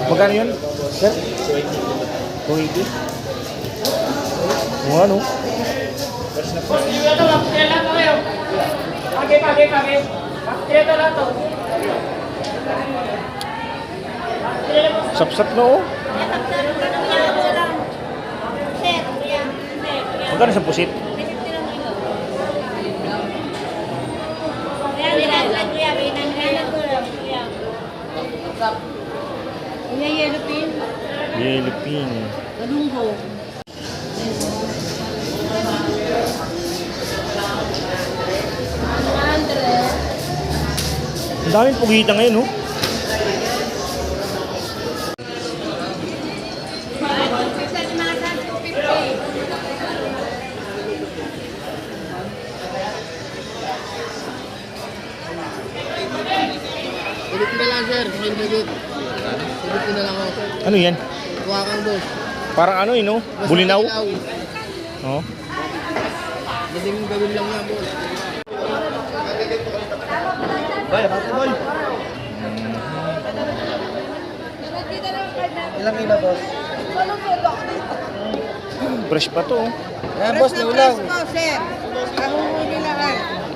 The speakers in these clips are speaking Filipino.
Magkano yun? Sir? 280. O ano? Sap-sap na oh. Magkano sa pusit? Yellow pin. Yellow pin. Galunggo. Ang daming pugita ngayon, oh. Ulit na lang sir, ulit. Ulit na lang ako. Ano yan? Kuha kang boss. Parang ano yun, oh? Bulinaw? Oh. Dating gawin lang nga boss. Boy, basta boy. Ilang kilo, boss? Fresh pa to, oh. Ayan, boss, naulaw.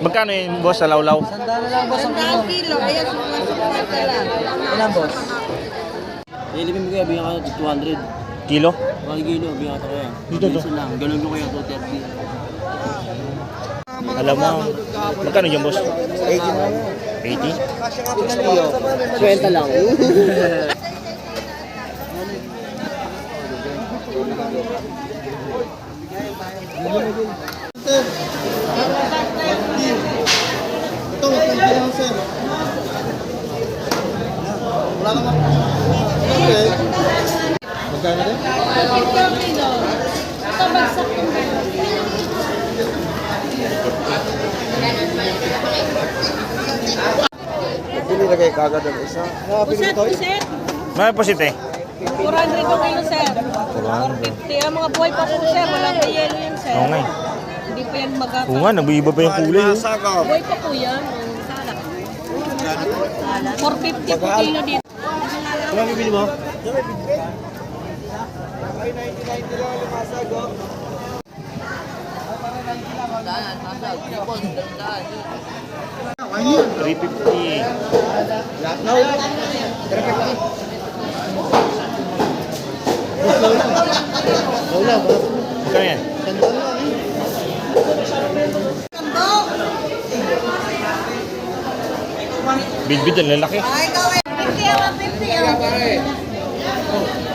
Magkano yun, boss, sa lawlaw? Sandaan na lang, boss, ang kilo. Kilo, ayan, sumasupata lang. Ilan, boss? Ilipin mo kaya, bigyan ka 200. Kilo? 1 kilo, bigyan ka kaya. Dito to. Lang, ganun mo kaya 230. Alam mo, magkano dyan, boss? 80 na lang. 80? Kwenta lang. Sir, ito, wag kang bilang, sir. Wala naman. Okay. Magkano rin? 50 kilo. Ito, bagsak ng Bili na kayo kagad ang isa. Nakapili ko ito. Puset. May pusit eh. 400 ko kilo, sir. 450. Ang mga buhay pa po, sir. Walang may yelo yan, sir. Oo nga eh. Hindi pa yan magkakaroon. Oo nga, nag-iiba pa yung kulay, oh. Buhay pa po yan. Salak. 450 po kilo dito. Ano bibili mo? $350. No. Wala ba? Magkano yan? Sandaan lang eh. Bidbid ang lalaki. Ay, ikaw eh. 50 50.